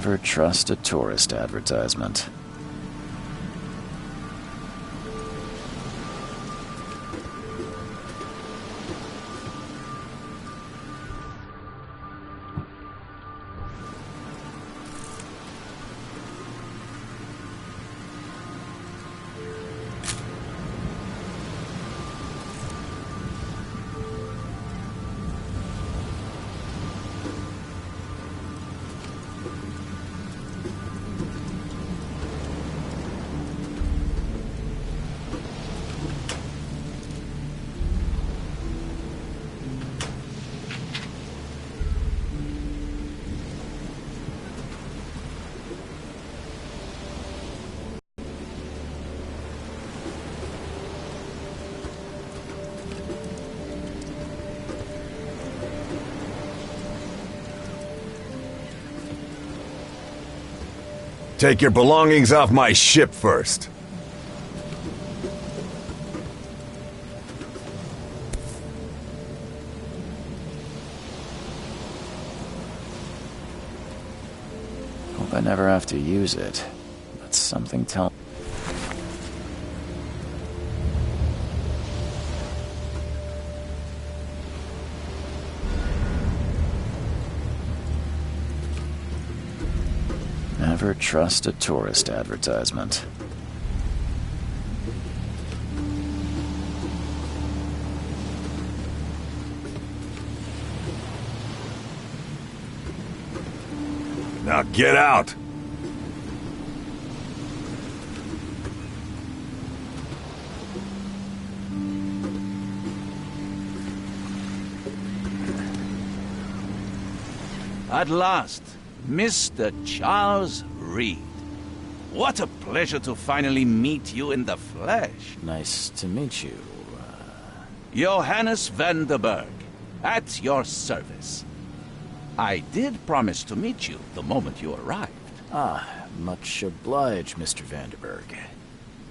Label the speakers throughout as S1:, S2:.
S1: Never trust a tourist advertisement.
S2: Take your belongings off my ship first.
S1: Hope I never have to use it. But something tells. Never trust a tourist advertisement.
S2: Now get out!
S3: At last, Mr. Charles Reed. What a pleasure to finally meet you in the flesh.
S1: Nice to meet you.
S3: Johannes van der Berg, at your service. I did promise to meet you the moment you arrived.
S1: Much obliged, Mr. Vanderberg.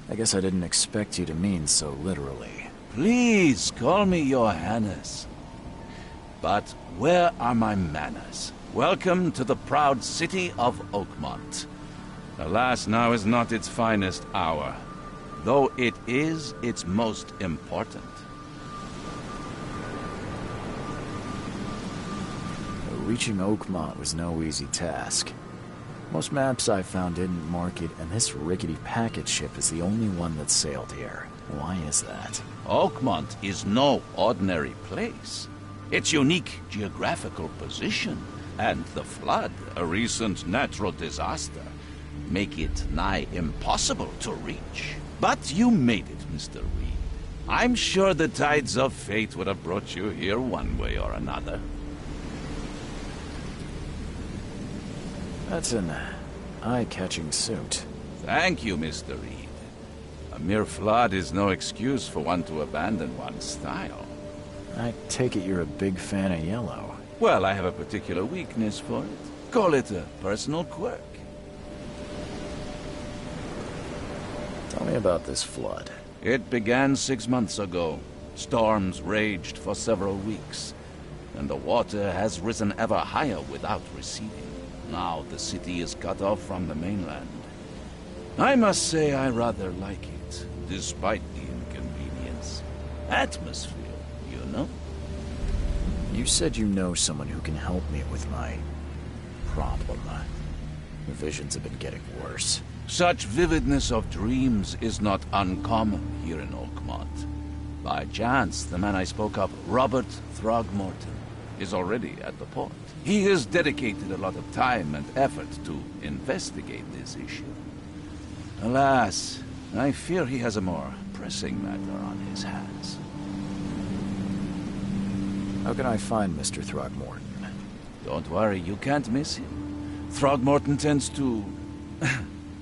S1: I guess I didn't expect you to mean so literally.
S3: Please call me Johannes. But where are my manners? Welcome to the proud city of Oakmont. Alas, now is not its finest hour, though it is its most important.
S1: Reaching Oakmont was no easy task. Most maps I found didn't mark it, and this rickety packet ship is the only one that sailed here. Why is that?
S3: Oakmont is no ordinary place. Its unique geographical position and the flood, a recent natural disaster, make it nigh impossible to reach. But you made it, Mr. Reed. I'm sure the tides of fate would have brought you here one way or another.
S1: That's an eye-catching suit.
S3: Thank you, Mr. Reed. A mere flood is no excuse for one to abandon one's style.
S1: I take it you're a big fan of yellow.
S3: Well, I have a particular weakness for it. Call it a personal quirk.
S1: Tell me about this flood.
S3: It began 6 months ago. Storms raged for several weeks, and the water has risen ever higher without receding. Now the city is cut off from the mainland. I must say I rather like it, despite the inconvenience. Atmosphere, you know?
S1: You said you know someone who can help me with my problem. The visions have been getting worse.
S3: Such vividness of dreams is not uncommon here in Oakmont. By chance, the man I spoke of, Robert Throgmorton, is already at the port. He has dedicated a lot of time and effort to investigate this issue. Alas, I fear he has a more pressing matter on his hands.
S1: How can I find Mr. Throgmorton?
S3: Don't worry, you can't miss him. Throgmorton tends to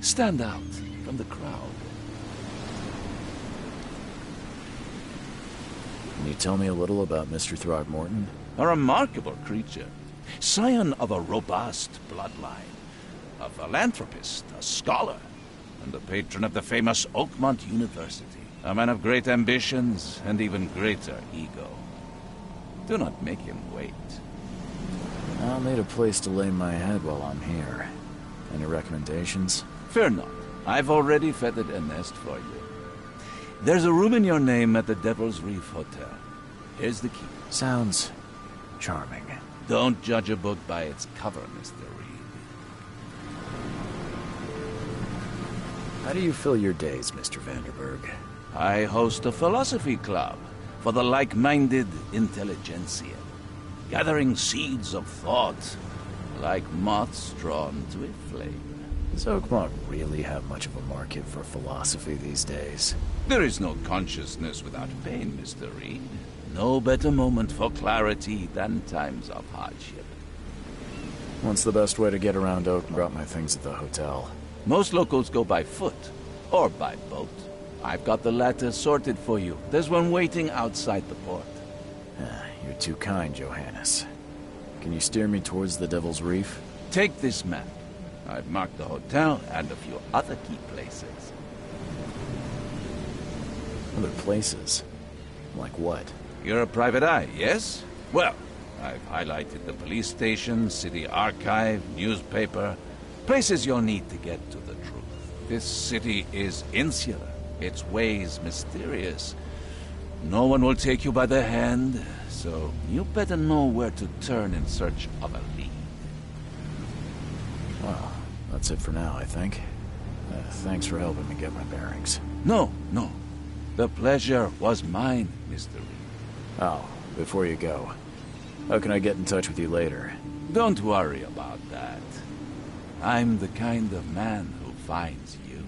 S3: stand out from the crowd.
S1: Can you tell me a little about Mr. Throgmorton?
S3: A remarkable creature. Scion of a robust bloodline. A philanthropist, a scholar, and a patron of the famous Oakmont University. A man of great ambitions and even greater ego. Do not make him wait.
S1: I'll need a place to lay my head while I'm here. Any recommendations?
S3: Fear not. I've already feathered a nest for you. There's a room in your name at the Devil's Reef Hotel. Here's the key.
S1: Sounds charming.
S3: Don't judge a book by its cover, Mr. Reed.
S1: How do you fill your days, Mr. Vanderberg?
S3: I host a philosophy club for the like-minded intelligentsia, gathering seeds of thought like moths drawn to a flame.
S1: Does Oakmont really have much of a market for philosophy these days?
S3: There is no consciousness without pain, Mr. Reed. No better moment for clarity than times of hardship.
S1: What's the best way to get around Oak? Brought my things at the hotel.
S3: Most locals go by foot or by boat. I've got the latter sorted for you. There's one waiting outside the port.
S1: You're too kind, Johannes. Can you steer me towards the Devil's Reef?
S3: Take this map. I've marked the hotel and a few other key places.
S1: Other places? Like what?
S3: You're a private eye, yes? Well, I've highlighted the police station, city archive, newspaper, places you'll need to get to the truth. This city is insular, its ways mysterious. No one will take you by the hand, so you better know where to turn in search of a lead.
S1: Well, that's it for now, I think. Thanks for helping me get my bearings.
S3: No. The pleasure was mine, Mr. Reed.
S1: Oh, before you go, how can I get in touch with you later?
S3: Don't worry about that. I'm the kind of man who finds you.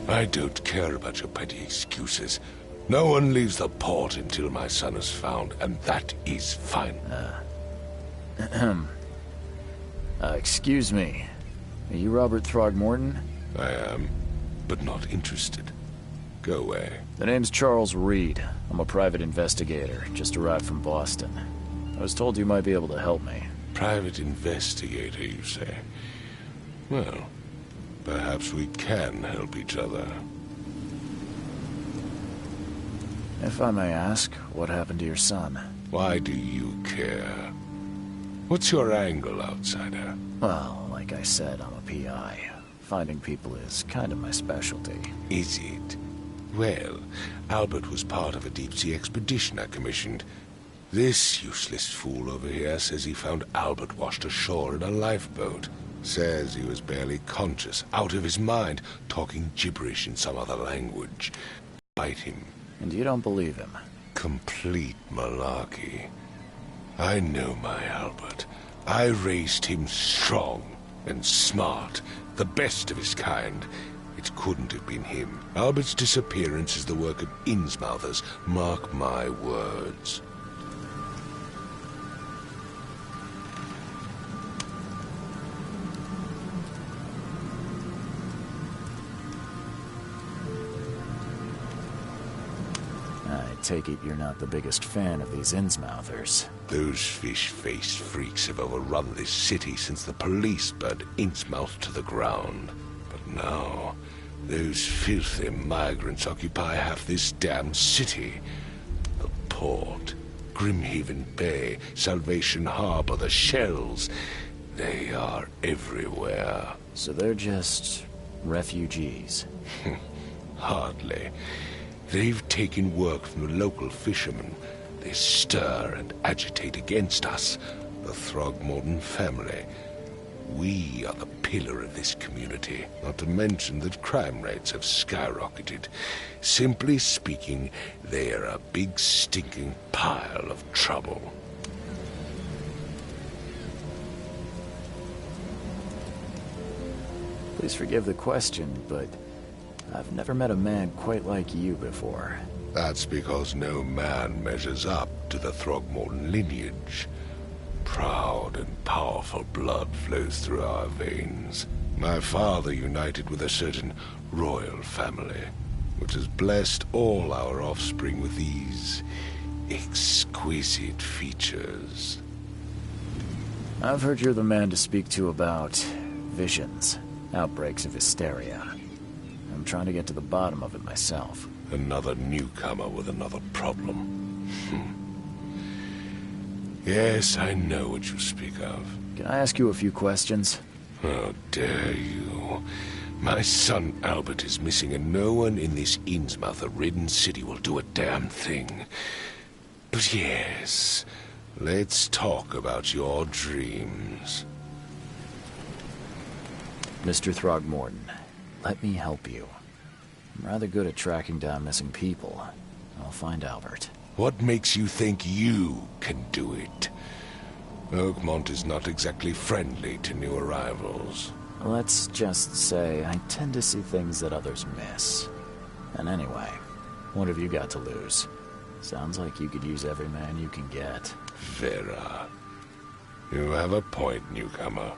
S4: I don't care about your petty excuses. No one leaves the port until my son is found, and that is fine.
S1: Excuse me. Are you Robert Throgmorton?
S4: I am, but not interested. Go away.
S1: The name's Charles Reed. I'm a private investigator, just arrived from Boston. I was told you might be able to help me.
S4: Private investigator, you say? Well, perhaps we can help each other.
S1: If I may ask, what happened to your son?
S4: Why do you care? What's your angle, outsider?
S1: Well, like I said, I'm a PI. Finding people is kind of my specialty.
S4: Is it? Well, Albert was part of a deep-sea expedition I commissioned. This useless fool over here says he found Albert washed ashore in a lifeboat. Says he was barely conscious, out of his mind, talking gibberish in some other language. Bite him.
S1: And you don't believe him?
S4: Complete malarkey. I know my Albert. I raised him strong and smart, the best of his kind. It couldn't have been him. Albert's disappearance is the work of Innsmouthers, mark my words.
S1: I take it you're not the biggest fan of these Innsmouthers.
S4: Those fish-faced freaks have overrun this city since the police burned Innsmouth to the ground. But now, those filthy migrants occupy half this damn city. The port, Grimhaven Bay, Salvation Harbor, the shells. They are everywhere.
S1: So they're just refugees?
S4: Hardly. They've taken work from the local fishermen. They stir and agitate against us, the Throgmorton family. We are the pillar of this community, not to mention that crime rates have skyrocketed. Simply speaking, they are a big stinking pile of trouble.
S1: Please forgive the question, but I've never met a man quite like you before.
S4: That's because no man measures up to the Throgmorton lineage. Proud and powerful blood flows through our veins. My father united with a certain royal family, which has blessed all our offspring with these exquisite features.
S1: I've heard you're the man to speak to about visions, outbreaks of hysteria. I'm trying to get to the bottom of it myself.
S4: Another newcomer with another problem. Yes, I know what you speak of.
S1: Can I ask you a few questions?
S4: How dare you? My son Albert is missing, and no one in this Innsmouth-ridden city will do a damn thing. But yes, let's talk about your dreams.
S1: Mr. Throgmorton, let me help you. I'm rather good at tracking down missing people. I'll find Albert.
S4: What makes you think you can do it? Oakmont is not exactly friendly to new arrivals.
S1: Let's just say I tend to see things that others miss. And anyway, what have you got to lose? Sounds like you could use every man you can get.
S4: Vera. You have a point, newcomer.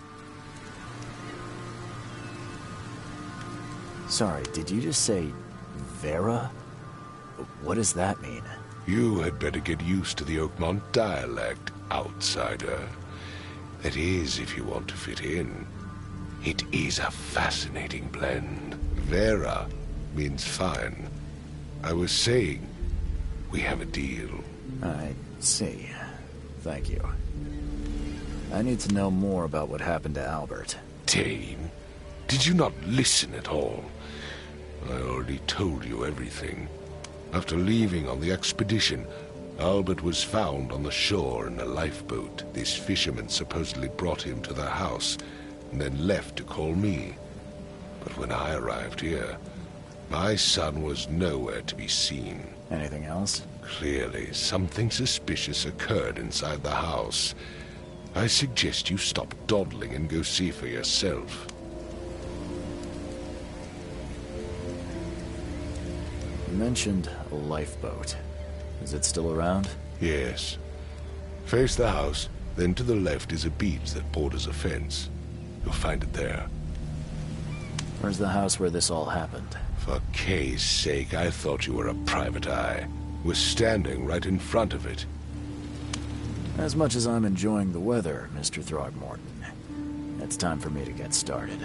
S1: Sorry, did you just say Vera? What does that mean?
S4: You had better get used to the Oakmont dialect, outsider. That is, if you want to fit in. It is a fascinating blend. Vera means fine. I was saying, we have a deal.
S1: I see. Thank you. I need to know more about what happened to Albert.
S4: Dane, did you not listen at all? I already told you everything. After leaving on the expedition, Albert was found on the shore in a lifeboat. This fisherman supposedly brought him to their house, and then left to call me. But when I arrived here, my son was nowhere to be seen.
S1: Anything else?
S4: Clearly, something suspicious occurred inside the house. I suggest you stop dawdling and go see for yourself.
S1: You mentioned a lifeboat. Is it still around?
S4: Yes. Face the house, then to the left is a beach that borders a fence. You'll find it there.
S1: Where's the house where this all happened?
S4: For Kay's sake, I thought you were a private eye. We're standing right in front of it.
S1: As much as I'm enjoying the weather, Mr. Throgmorton, it's time for me to get started.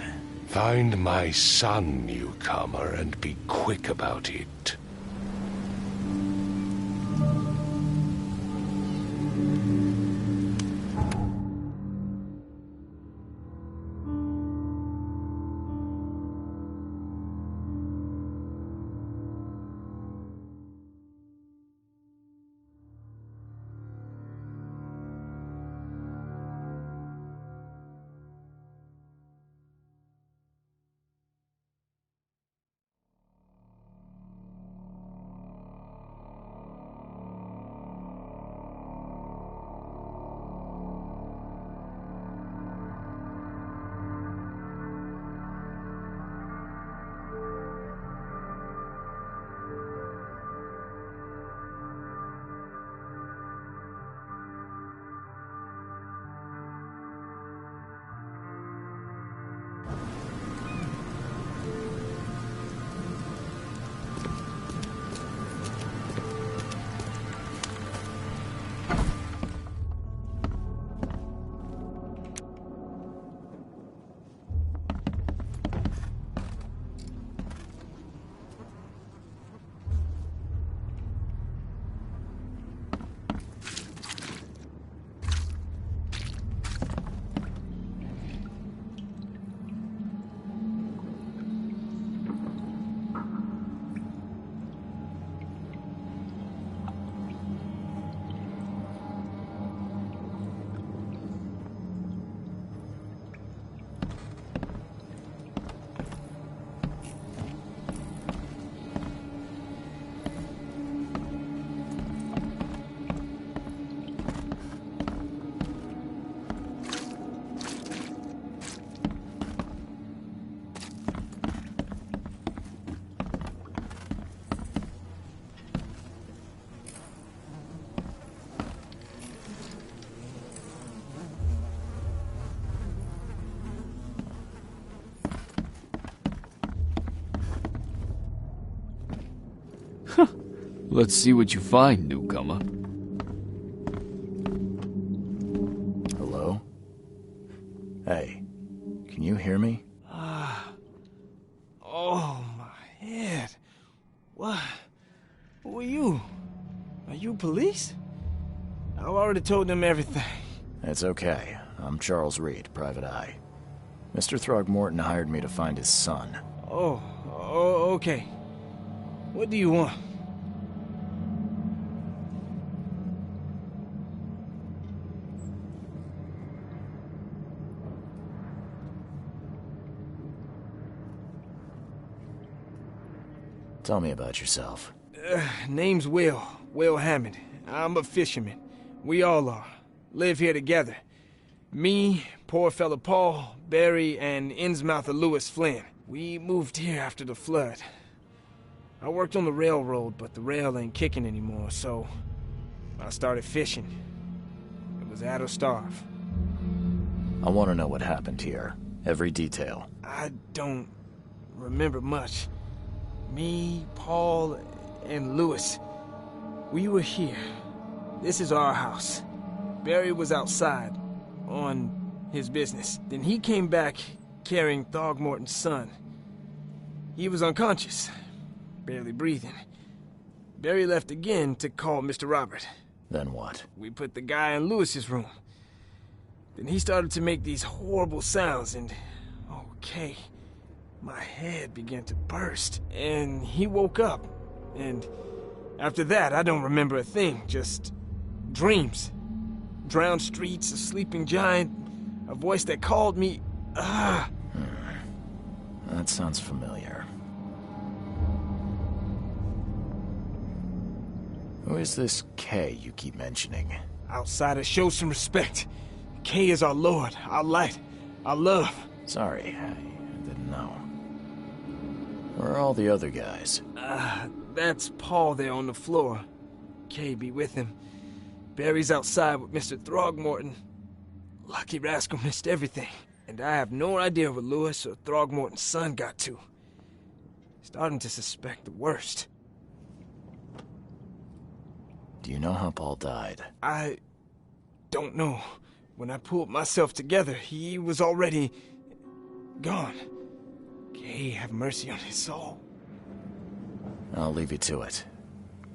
S4: Find my son, newcomer, and be quick about it.
S5: Let's see what you find, newcomer.
S1: Hello? Hey, can you hear me?
S6: Oh, my head. What? Who are you? Are you police? I've already told them everything.
S1: It's okay. I'm Charles Reed, private eye. Mr. Throgmorton hired me to find his son.
S6: Oh, okay. What do you want?
S1: Tell me about yourself.
S6: Name's Will Hammond. I'm a fisherman. We all are. Live here together. Me, poor fella Paul, Barry, and Innsmouther Lewis Flynn. We moved here after the flood. I worked on the railroad, but the rail ain't kicking anymore, so I started fishing. It was at or starve.
S1: I want to know what happened here. Every detail.
S6: I don't remember much. Me, Paul, and Lewis, we were here. This is our house. Barry was outside, on his business. Then he came back carrying Throgmorton's son. He was unconscious, barely breathing. Barry left again to call Mr. Robert.
S1: Then what?
S6: We put the guy in Lewis's room. Then he started to make these horrible sounds and... okay... my head began to burst, and he woke up. And after that, I don't remember a thing, just dreams. Drowned streets, a sleeping giant, a voice that called me.
S1: That sounds familiar. Who is this Kay you keep mentioning?
S6: Outsiders, show some respect. Kay is our lord, our light, our love.
S1: Sorry, I didn't know. Where are all the other guys?
S6: That's Paul there on the floor. Kay be with him. Barry's outside with Mr. Throgmorton. Lucky rascal missed everything. And I have no idea where Lewis or Throgmorton's son got to. Starting to suspect the worst.
S1: Do you know how Paul died?
S6: I don't know. When I pulled myself together, he was already gone. Kay have mercy on his soul.
S1: I'll leave you to it.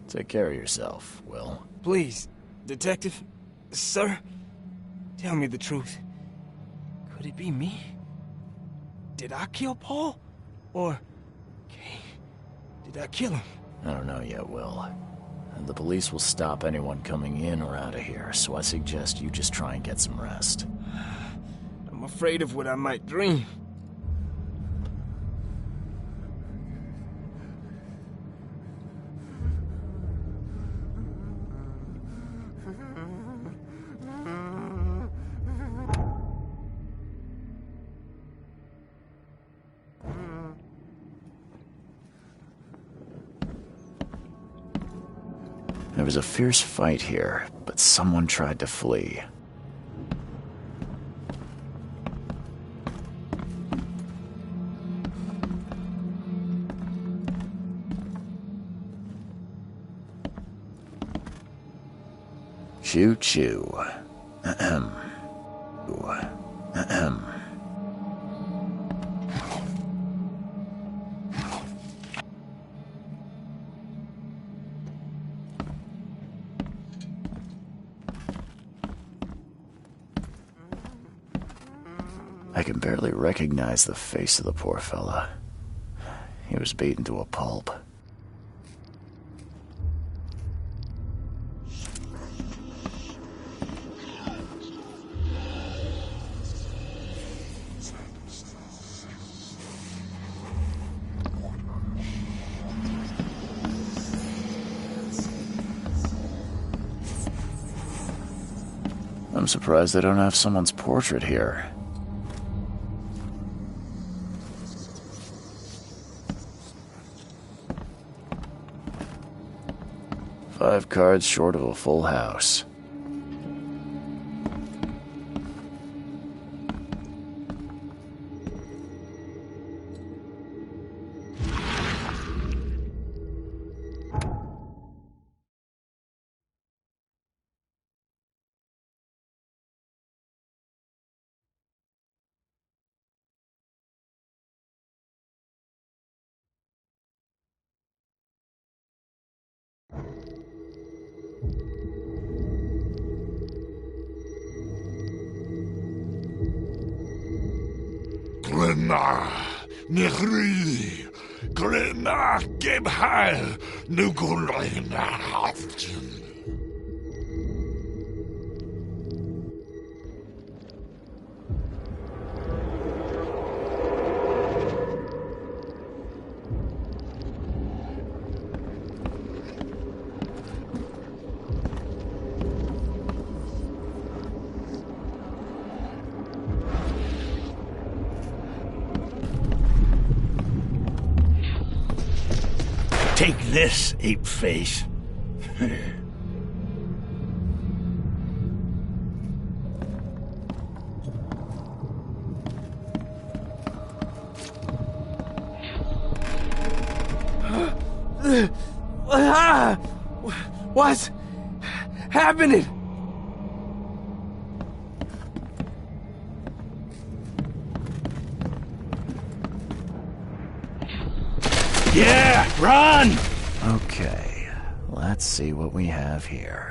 S1: Take care of yourself, Will.
S6: Please, Detective, sir, tell me the truth. Could it be me? Did I kill Paul? Or, Kay, did I kill him?
S1: I don't know yet, Will. And the police will stop anyone coming in or out of here, so I suggest you just try and get some rest.
S6: I'm afraid of what I might dream.
S1: There was a fierce fight here, but someone tried to flee. Choo choo. Ahem. Ahem. I can barely recognize the face of the poor fella. He was beaten to a pulp. I'm surprised they don't have someone's portrait here. Five cards short of a full house.
S7: Glenna, Nehri, Glenna, Gebhal, Nugulina Hafton. Take this, ape face.
S6: What's happening?
S7: Yeah, run!
S1: Okay, let's see what we have here.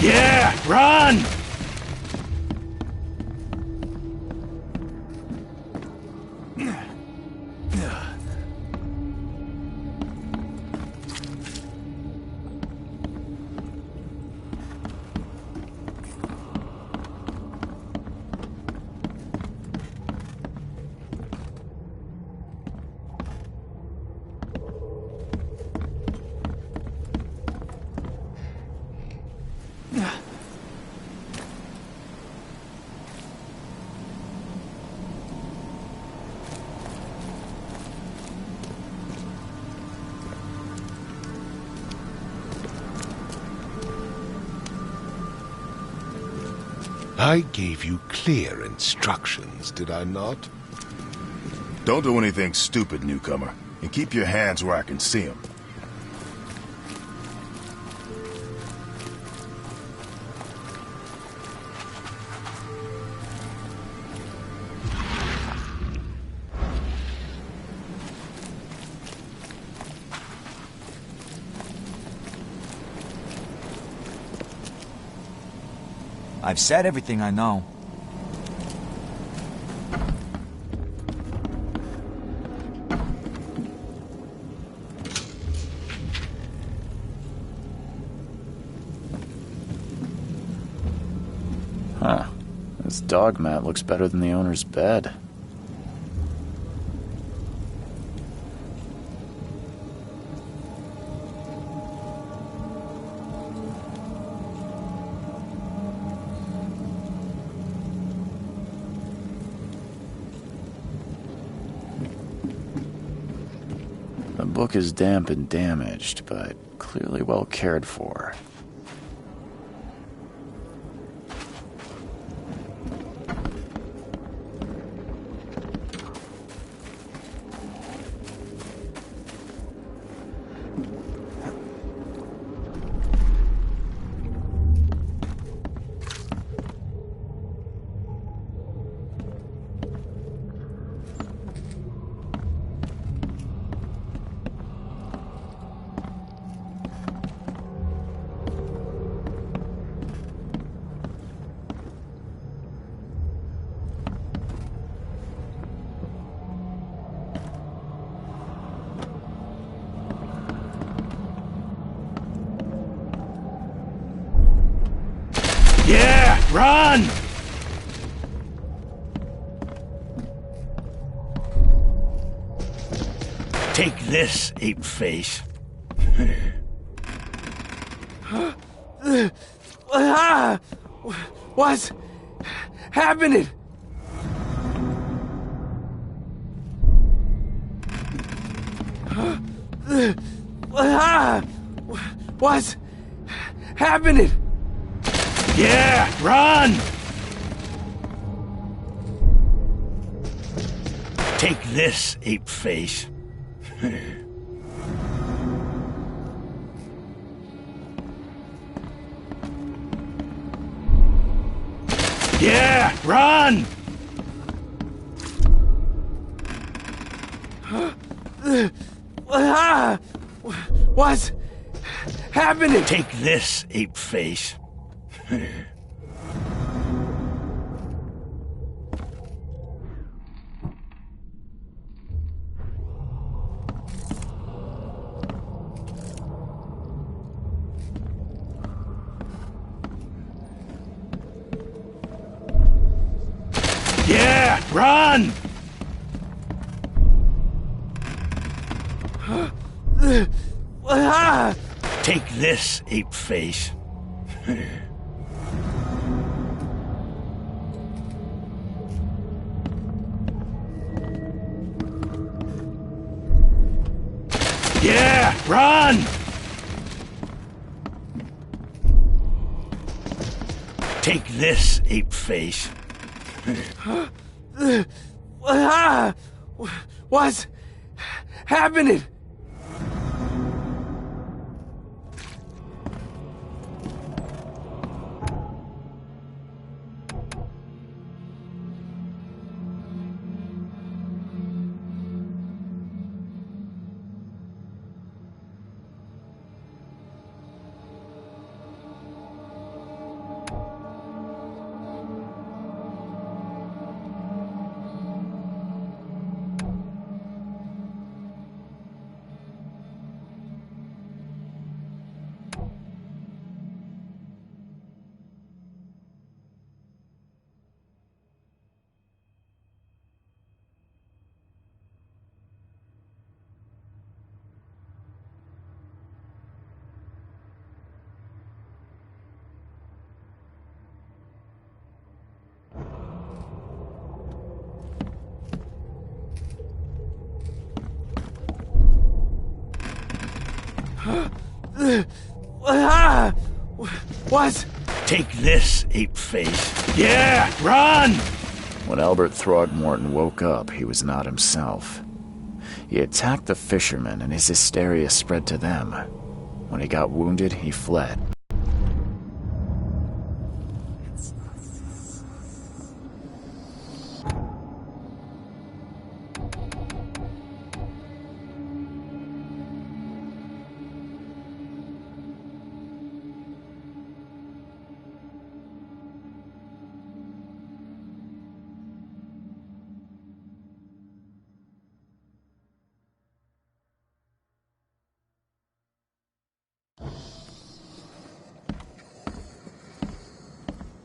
S7: Yeah, run!
S4: I gave you clear instructions, did I not?
S8: Don't do anything stupid, newcomer, and keep your hands where I can see them.
S9: I've said everything I know.
S1: Huh. This dog mat looks better than the owner's bed. The book is damp and damaged, but clearly well cared for.
S7: Yeah, run! Take this, ape face.
S6: What's happening? What's happening?
S7: Yeah, run! Take this, ape face. Yeah, run!
S6: What's happening?
S7: Take this, ape face. Yeah, run! Take this, ape face. Yeah, run! Take this, ape face.
S6: What's happening? What's
S7: Take this, ape face. Yeah, run!
S1: When Albert Throgmorton woke up, he was not himself. He attacked the fishermen, and his hysteria spread to them. When he got wounded, he fled.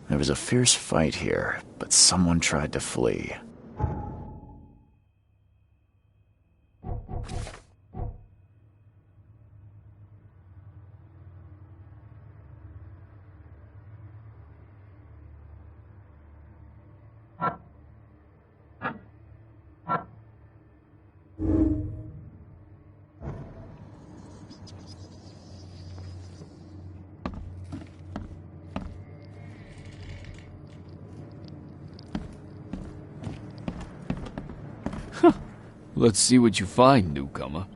S1: There was a fierce fight here, but someone tried to flee.
S5: Let's see what you find, newcomer.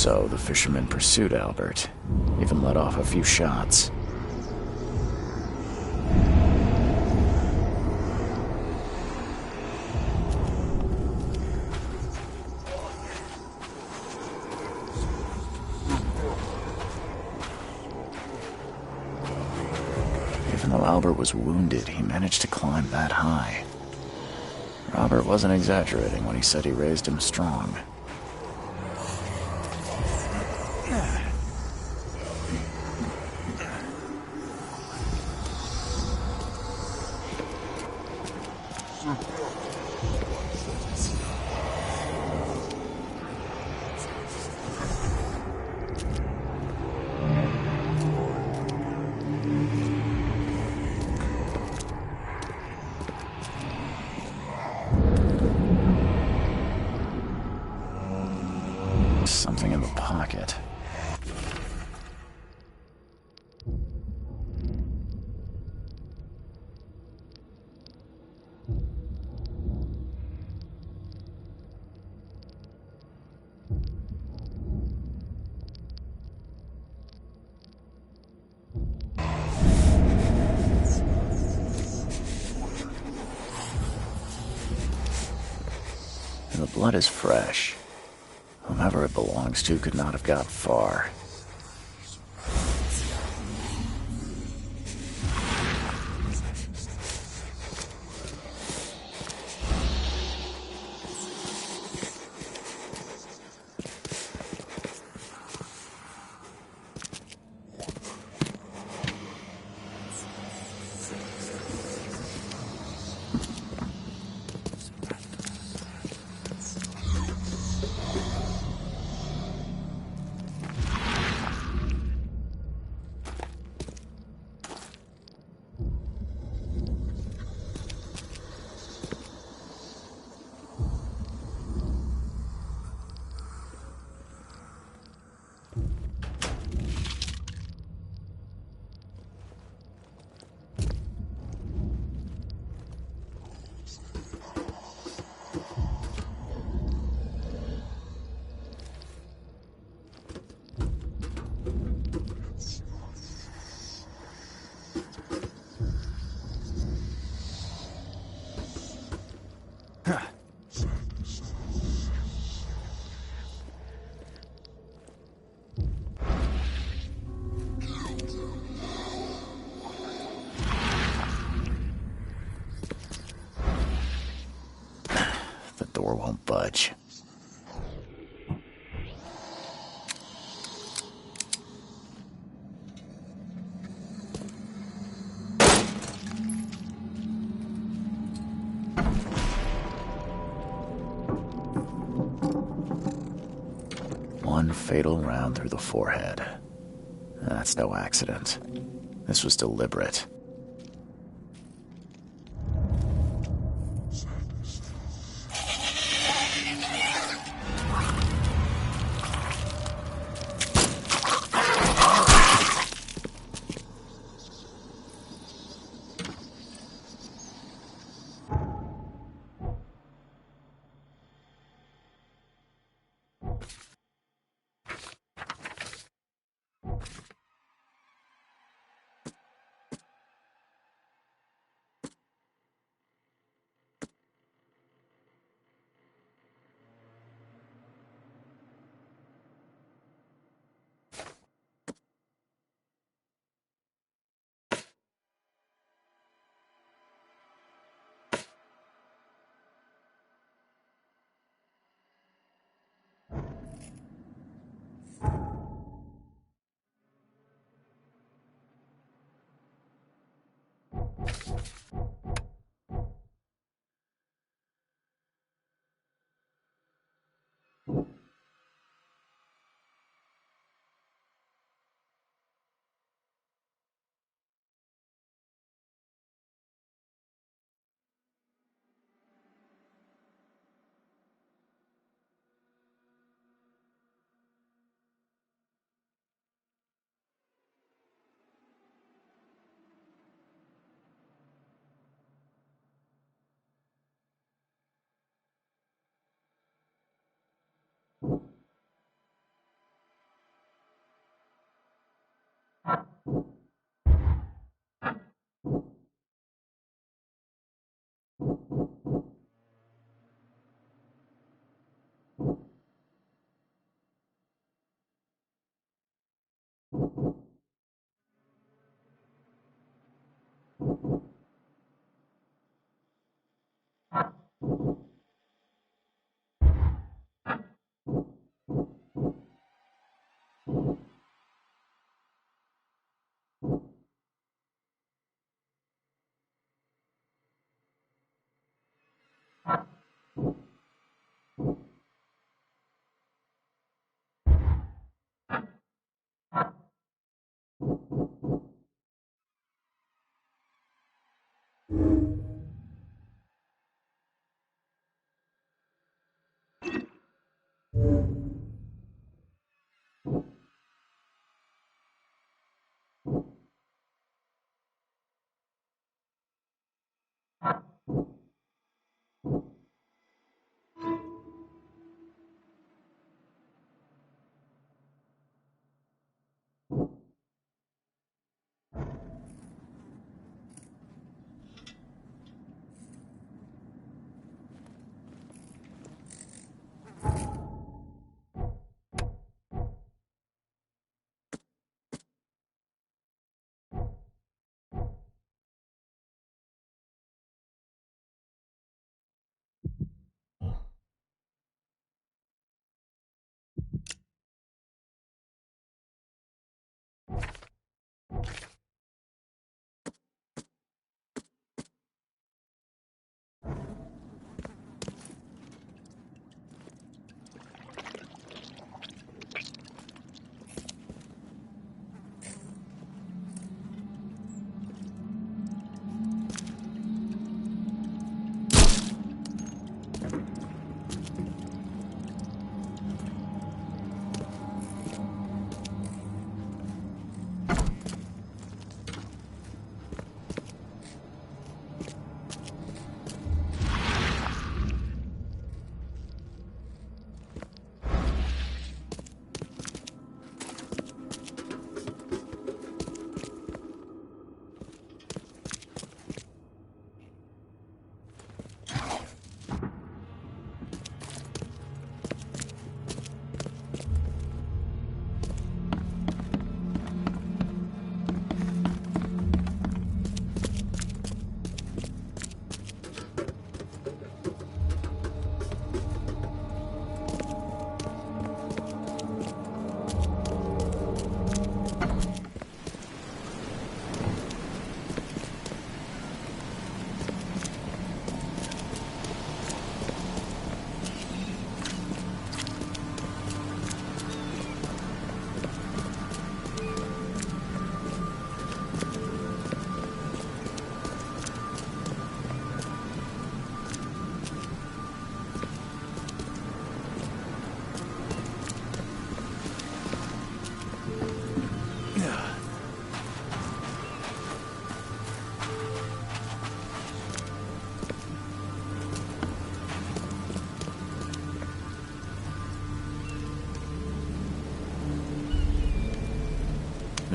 S1: So the fisherman pursued Albert, even let off a few shots. Even though Albert was wounded, he managed to climb that high. Robert wasn't exaggerating when he said he raised him strong. nothing in the pocket. And the blood is fresh. Whomever it belongs to could not have got far. The door won't budge. One fatal round through the forehead. That's no accident. This was deliberate.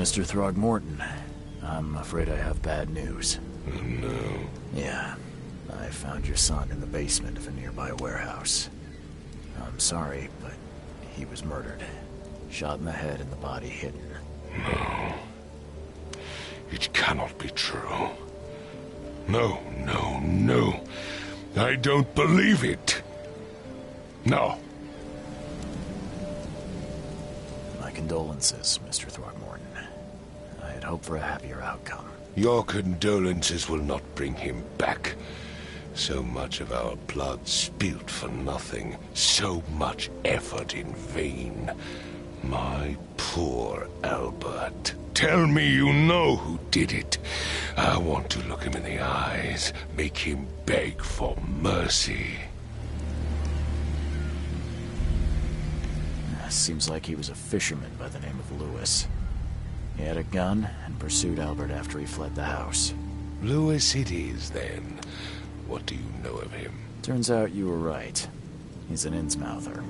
S1: Mr. Throgmorton, I'm afraid I have bad news.
S4: Oh, no.
S1: Yeah, I found your son in the basement of a nearby warehouse. I'm sorry, but he was murdered. Shot in the head and the body hidden.
S4: No. It cannot be true. No, no, no. I don't believe it. No.
S1: My condolences, Mr. Throgmorton. I had hoped for a happier outcome.
S4: Your condolences will not bring him back. So much of our blood spilt for nothing. So much effort in vain. My poor Albert. Tell me you know who did it. I want to look him in the eyes. Make him beg for mercy.
S1: Seems like he was a fisherman by the name of Lewis. He had a gun and pursued Albert after he fled the house.
S4: Lewis it is, then. What do you know of him?
S1: Turns out you were right. He's an Innsmouther.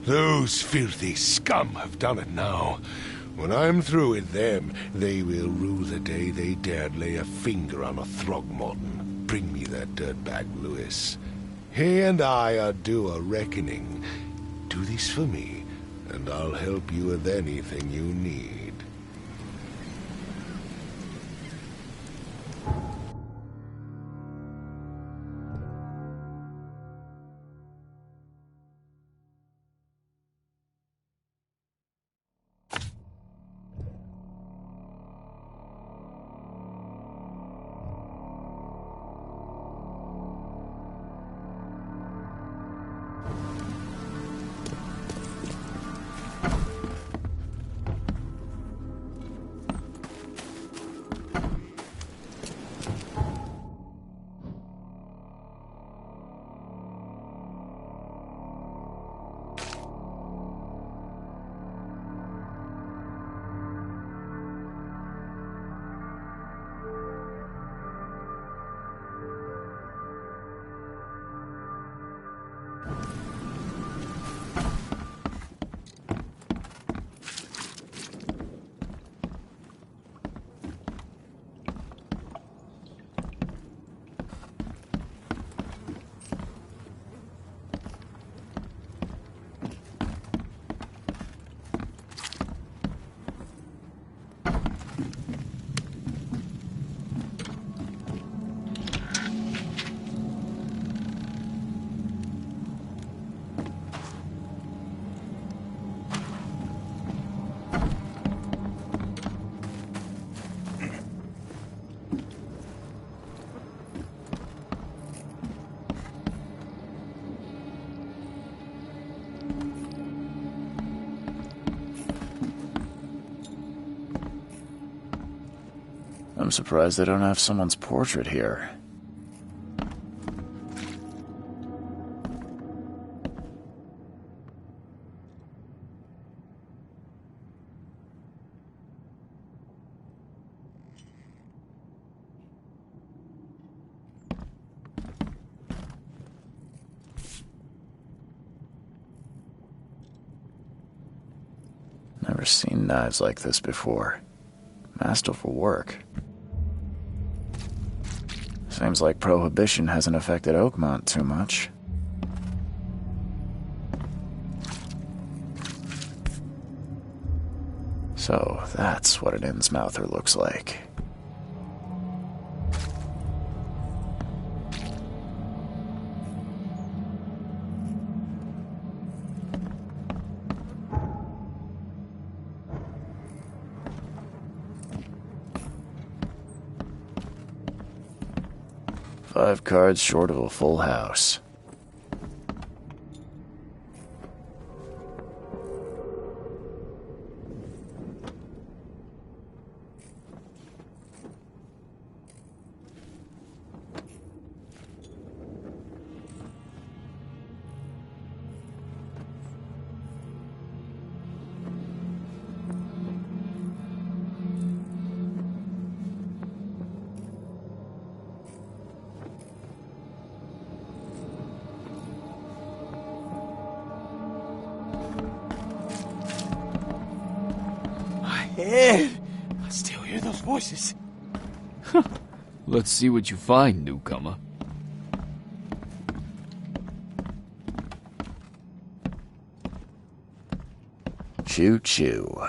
S4: Those filthy scum have done it now. When I'm through with them, they will rue the day they dared lay a finger on a Throgmorton. Bring me that dirtbag, Lewis. He and I are due a reckoning. Do this for me, and I'll help you with anything you need.
S1: I'm surprised they don't have someone's portrait here. Never seen knives like this before. Masterful work. Seems like Prohibition hasn't affected Oakmont too much. So, that's what an Innsmouther looks like. Five cards short of a full house.
S6: Ed! I still hear those voices.
S5: Let's see what you find, newcomer.
S1: Choo-choo.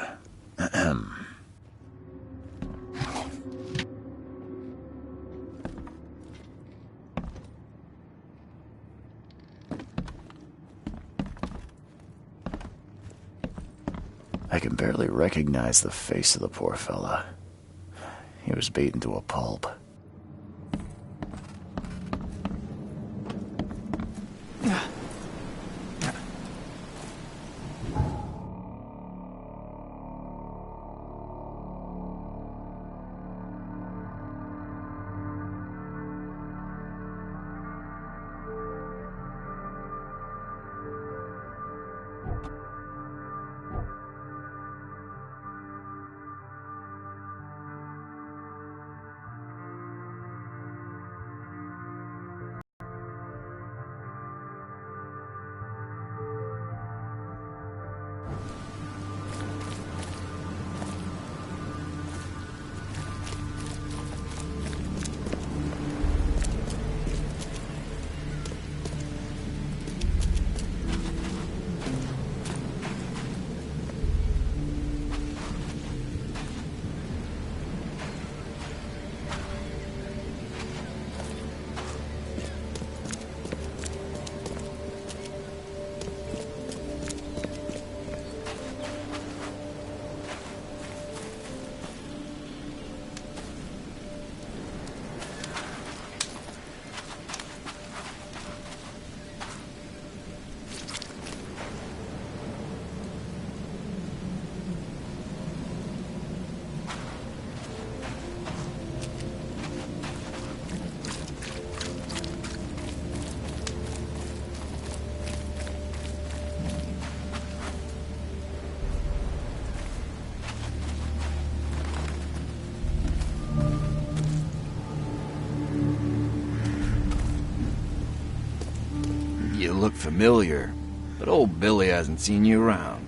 S1: Ahem. I can barely recognize the face of the poor fella. He was beaten to a pulp.
S3: You look familiar, but old Billy hasn't seen you around.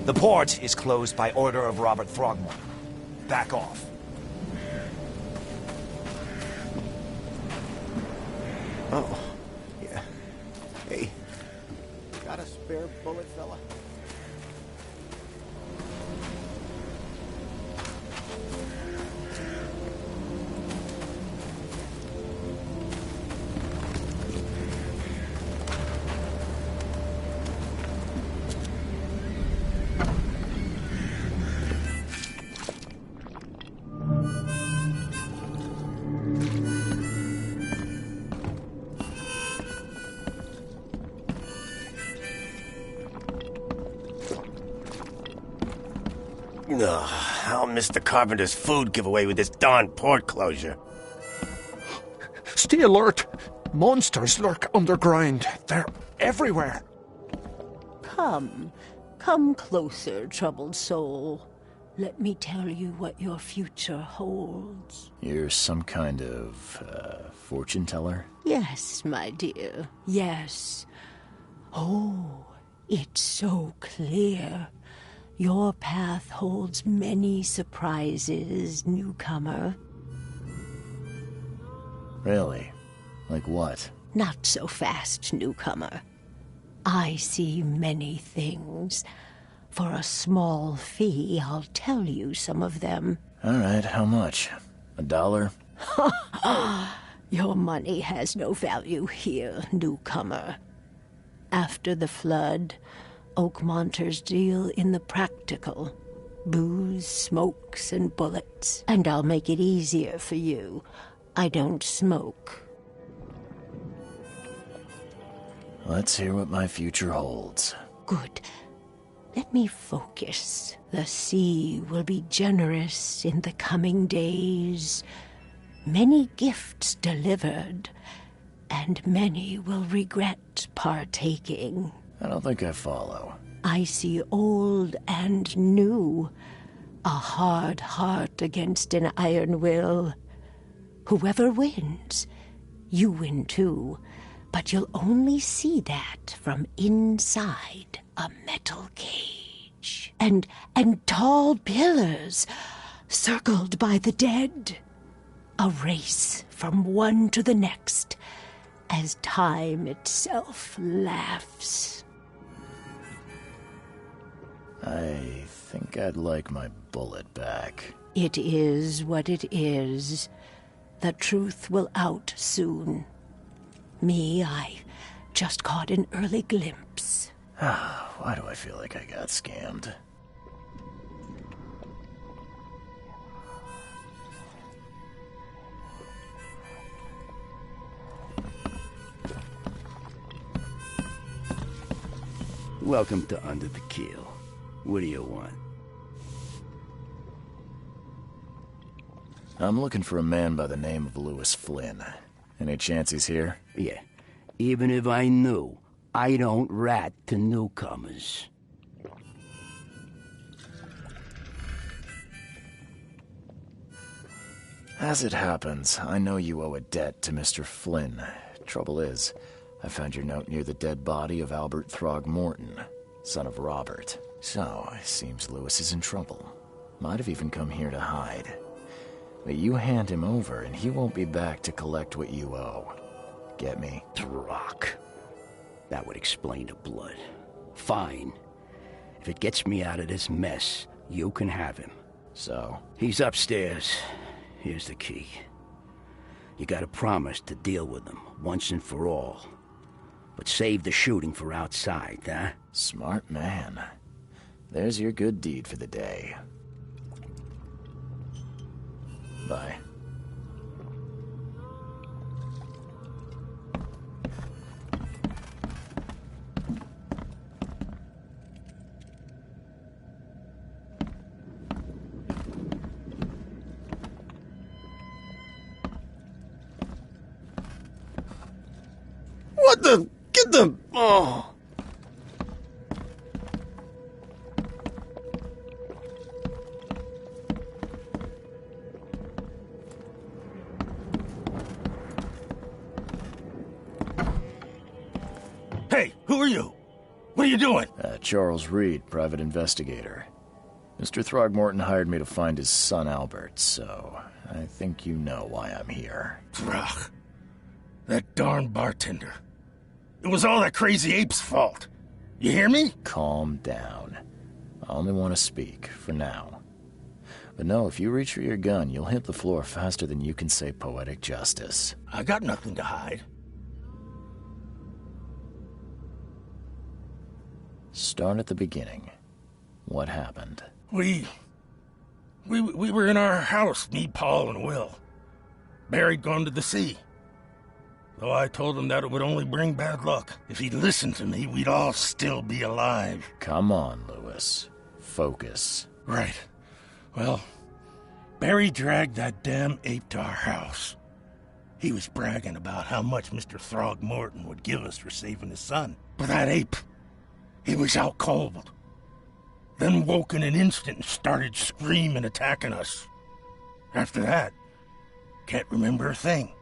S9: The port is closed by order of Robert Throgmorton. Back off.
S10: Oh, yeah. Hey, got a spare bullet, fella? Ugh, I'll miss the carpenter's food giveaway with this darn port closure.
S11: Stay alert! Monsters lurk underground. They're everywhere.
S12: Come closer, troubled soul. Let me tell you what your future holds.
S1: You're some kind of, fortune teller?
S12: Yes, my dear, yes. Oh, it's so clear. Your path holds many surprises, newcomer.
S1: Really? Like what?
S12: Not so fast, newcomer. I see many things. For a small fee, I'll tell you some of them.
S1: All right, how much? $1?
S12: Your money has no value here, newcomer. After the flood, Oakmonters deal in the practical. Booze, smokes, and bullets. And I'll make it easier for you. I don't smoke.
S1: Let's hear what my future holds.
S12: Good. Let me focus. The sea will be generous in the coming days. Many gifts delivered, and many will regret partaking.
S1: I don't think I follow.
S12: I see old and new. A hard heart against an iron will. Whoever wins, you win too. But you'll only see that from inside a metal cage. And tall pillars, circled by the dead. A race from one to the next, as time itself laughs.
S1: I think I'd like my bullet back.
S12: It is what it is. The truth will out soon. Me, I just caught an early glimpse.
S1: Why do I feel like I got scammed?
S7: Welcome to Under the Keel. What do you want?
S1: I'm looking for a man by the name of Lewis Flynn. Any chance he's here?
S7: Yeah. Even if I knew, I don't rat to newcomers.
S1: As it happens, I know you owe a debt to Mr. Flynn. Trouble is, I found your note near the dead body of Albert Throgmorton, son of Robert. So, it seems Lewis is in trouble. Might have even come here to hide. But you hand him over and he won't be back to collect what you owe. Get me?
S7: Throck. That would explain the blood. Fine. If it gets me out of this mess, you can have him.
S1: So?
S7: He's upstairs. Here's the key. You gotta promise to deal with him, once and for all. But save the shooting for outside, huh?
S1: Smart man. There's your good deed for the day. Bye.
S10: What the? Get the... Oh.
S7: Hey, who are you?
S13: What are you doing?
S1: Charles Reed, private investigator. Mr. Throgmorton hired me to find his son Albert, so I think you know why I'm here.
S13: Throg. That darn bartender. It was all that crazy ape's fault. You hear me?
S1: Calm down. I only want to speak, for now. But no, if you reach for your gun, you'll hit the floor faster than you can say poetic justice.
S13: I got nothing to hide.
S1: Start at the beginning. What happened?
S13: We were in our house, me, Paul, and Will. Barry'd gone to the sea. Though I told him that it would only bring bad luck. If he'd listened to me, we'd all still be alive.
S1: Come on, Lewis. Focus.
S13: Right. Well, Barry dragged that damn ape to our house. He was bragging about how much Mr. Throgmorton would give us for saving his son. But that ape, he was out cold. Then woke in an instant and started screaming, attacking us. After that, can't remember a thing.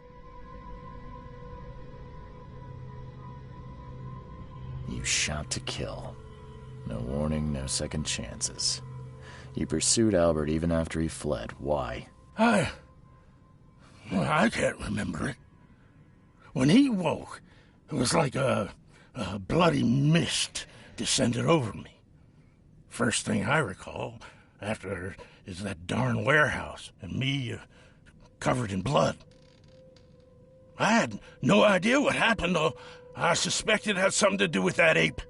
S1: You shot to kill. No warning, no second chances. You pursued Albert even after he fled. Why?
S13: I can't remember it. When he woke, it was like a bloody mist descended over me. First thing I recall after is that darn warehouse and me covered in blood. I had no idea what happened, though I suspected it had something to do with that ape.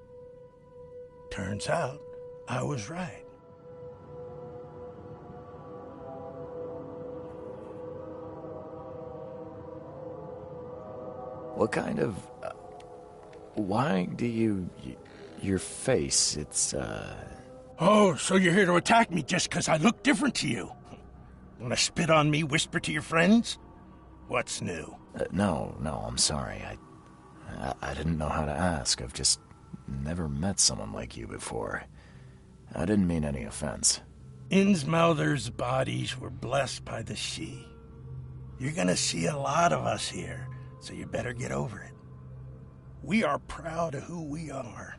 S13: Turns out I was right.
S1: What kind of... why do you... your face, it's,
S13: Oh, so you're here to attack me just because I look different to you? Want to spit on me, whisper to your friends? What's new?
S1: No, I'm sorry. I didn't know how to ask. I've just never met someone like you before. I didn't mean any offense.
S13: Innsmouther's bodies were blessed by the sea. You're gonna see a lot of us here, so you better get over it. We are proud of who we are.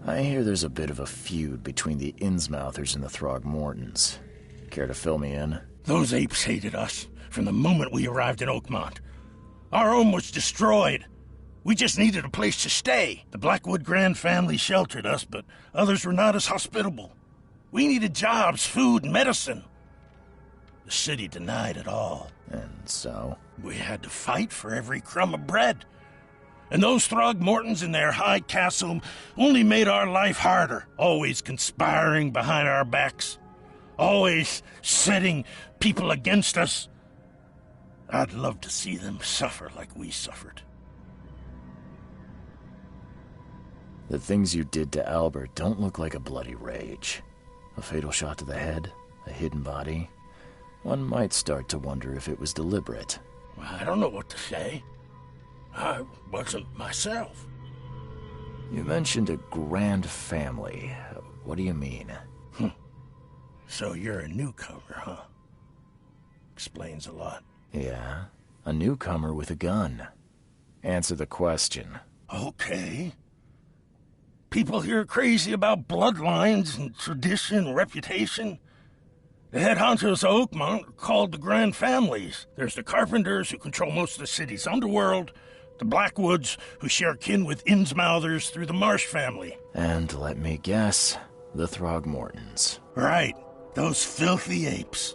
S1: I hear there's a bit of a feud between the Innsmouthers and the Throgmortons. Care to fill me in?
S13: Those apes hated us from the moment we arrived in Oakmont. Our home was destroyed. We just needed a place to stay. The Blackwood Grand family sheltered us, but others were not as hospitable. We needed jobs, food, and medicine. The city denied it all.
S1: And so?
S13: We had to fight for every crumb of bread. And those Throgmortons in their high castle only made our life harder, always conspiring behind our backs, always setting people against us. I'd love to see them suffer like we suffered.
S1: The things you did to Albert don't look like a bloody rage. A fatal shot to the head, a hidden body. One might start to wonder if it was deliberate.
S13: I don't know what to say. I wasn't myself.
S1: You mentioned a grand family. What do you mean?
S13: So you're a newcomer, huh? Explains a lot.
S1: Yeah, a newcomer with a gun. Answer the question.
S13: Okay. People here are crazy about bloodlines and tradition and reputation. The head honchos of Oakmont are called the Grand Families. There's the Carpenters, who control most of the city's underworld, the Blackwoods, who share kin with Innsmouthers through the Marsh family.
S1: And let me guess, the Throgmortons.
S13: Right, those filthy apes.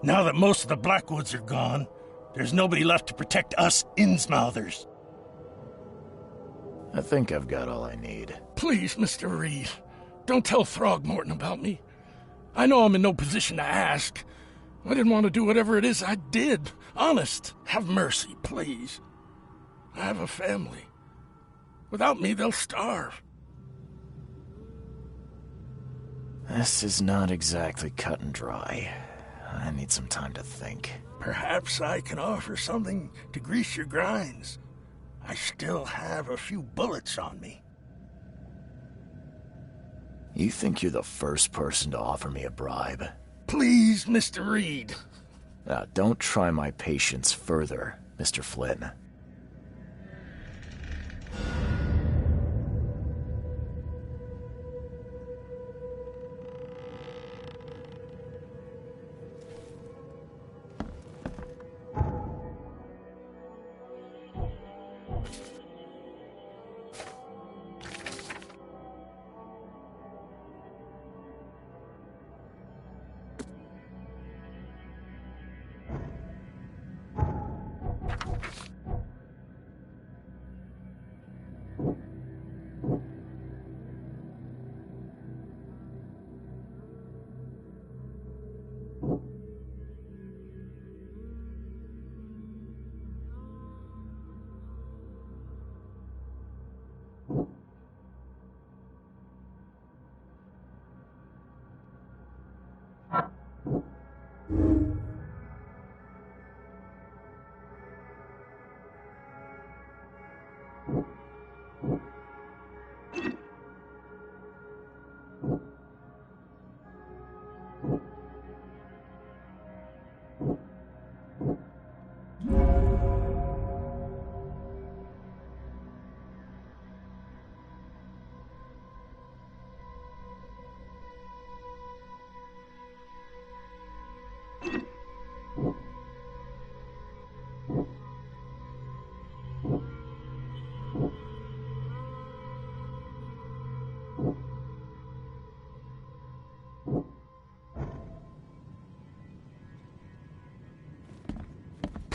S13: Now that most of the Blackwoods are gone, there's nobody left to protect us Innsmouthers.
S1: I think I've got all I need.
S13: Please, Mr. Reed, don't tell Throgmorton about me. I know I'm in no position to ask. I didn't want to do whatever it is I did. Honest, have mercy, please. I have a family. Without me, they'll starve.
S1: This is not exactly cut and dry. I need some time to think.
S13: Perhaps I can offer something to grease your grinds. I still have a few bullets on me.
S1: You think you're the first person to offer me a bribe?
S13: Please, Mr. Reed.
S1: Now, don't try my patience further, Mr. Flynn.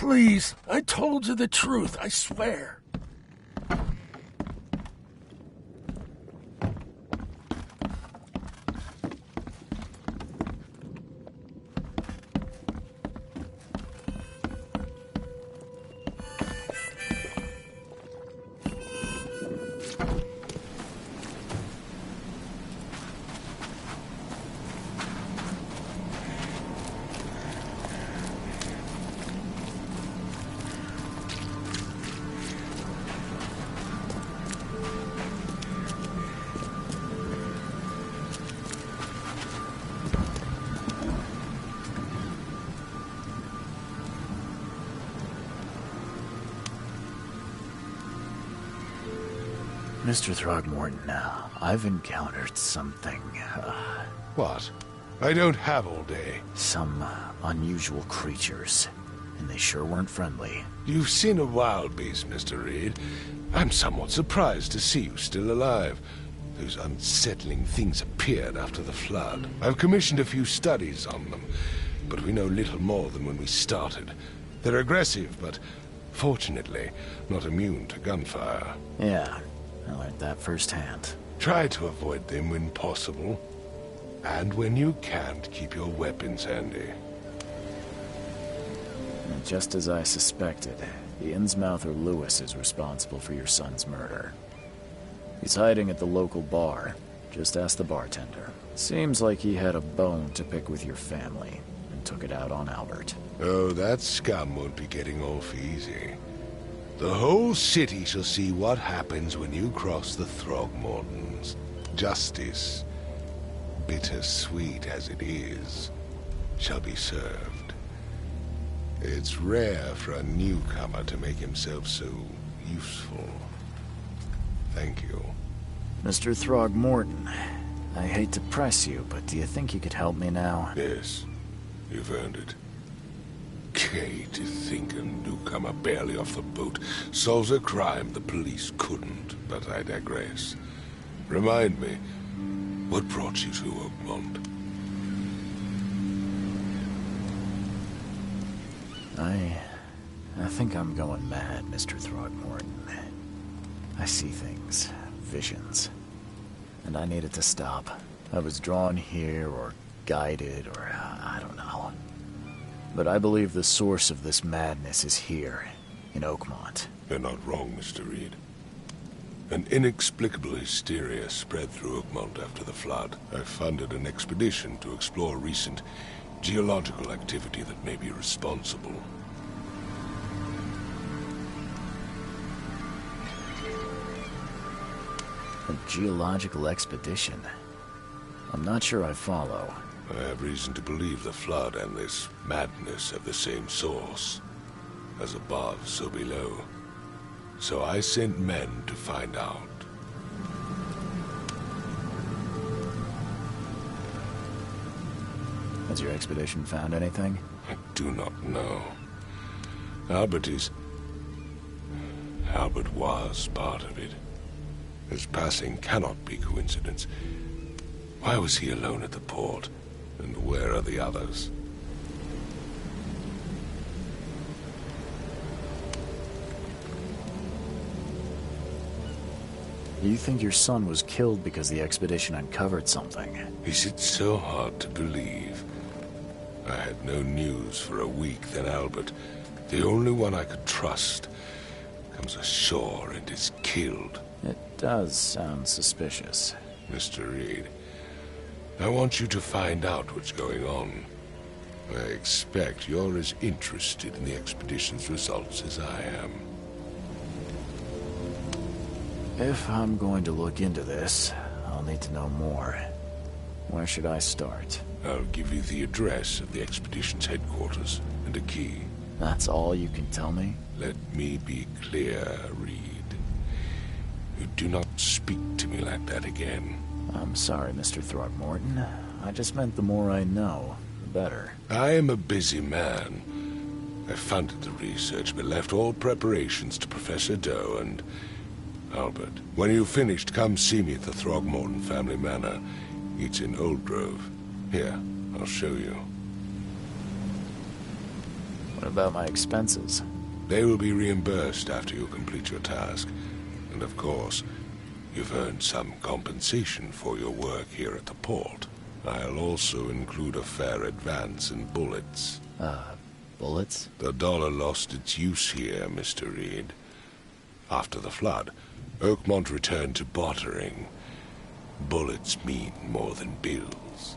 S13: Please, I told you the truth, I swear.
S1: Mr. Throgmorton, I've encountered something,
S4: What? I don't have all day.
S1: Some unusual creatures, and they sure weren't friendly.
S4: You've seen a wild beast, Mr. Reed. I'm somewhat surprised to see you still alive. Those unsettling things appeared after the flood. I've commissioned a few studies on them, but we know little more than when we started. They're aggressive, but fortunately not immune to gunfire.
S1: Yeah, I learned that firsthand.
S4: Try to avoid them when possible. And when you can't, keep your weapons handy.
S1: And just as I suspected, the Innsmouther Lewis is responsible for your son's murder. He's hiding at the local bar. Just ask the bartender. Seems like he had a bone to pick with your family, and took it out on Albert.
S4: Oh, that scum won't be getting off easy. The whole city shall see what happens when you cross the Throgmortons. Justice, bittersweet as it is, shall be served. It's rare for a newcomer to make himself so useful. Thank you.
S1: Mr. Throgmorton, I hate to press you, but do you think you could help me now?
S4: Yes, you've earned it. Okay, to think a newcomer barely off the boat solves a crime the police couldn't, but I digress. Remind me, what brought you to Oakmont?
S1: I think I'm going mad, Mr. Throgmorton. I see things. Visions. And I needed to stop. I was drawn here, or guided, or I don't know. But I believe the source of this madness is here, in Oakmont.
S4: You're not wrong, Mr. Reed. An inexplicable hysteria spread through Oakmont after the flood. I funded an expedition to explore recent geological activity that may be responsible.
S1: A geological expedition? I'm not sure I follow.
S4: I have reason to believe the flood and this madness have the same source. As above, so below. So I sent men to find out.
S1: Has your expedition found anything?
S4: I do not know. Albert was part of it. His passing cannot be coincidence. Why was he alone at the port? And where are the others?
S1: You think your son was killed because the expedition uncovered something?
S4: Is it so hard to believe? I had no news for a week, then Albert, the only one I could trust, comes ashore and is killed.
S1: It does sound suspicious.
S4: Mr. Reed, I want you to find out what's going on. I expect you're as interested in the expedition's results as I am.
S1: If I'm going to look into this, I'll need to know more. Where should I start?
S4: I'll give you the address of the expedition's headquarters and a key.
S1: That's all you can tell me?
S4: Let me be clear, Reed. You do not speak to me like that again.
S1: I'm sorry, Mr. Throgmorton. I just meant the more I know, the better.
S4: I am a busy man. I funded the research, but left all preparations to Professor Doe and Albert. When you've finished, come see me at the Throgmorton family manor. It's in Old Grove. Here, I'll show you.
S1: What about my expenses?
S4: They will be reimbursed after you complete your task. And of course, you've earned some compensation for your work here at the port. I'll also include a fair advance in bullets.
S1: Bullets?
S4: The dollar lost its use here, Mr. Reed. After the flood, Oakmont returned to bartering. Bullets mean more than bills.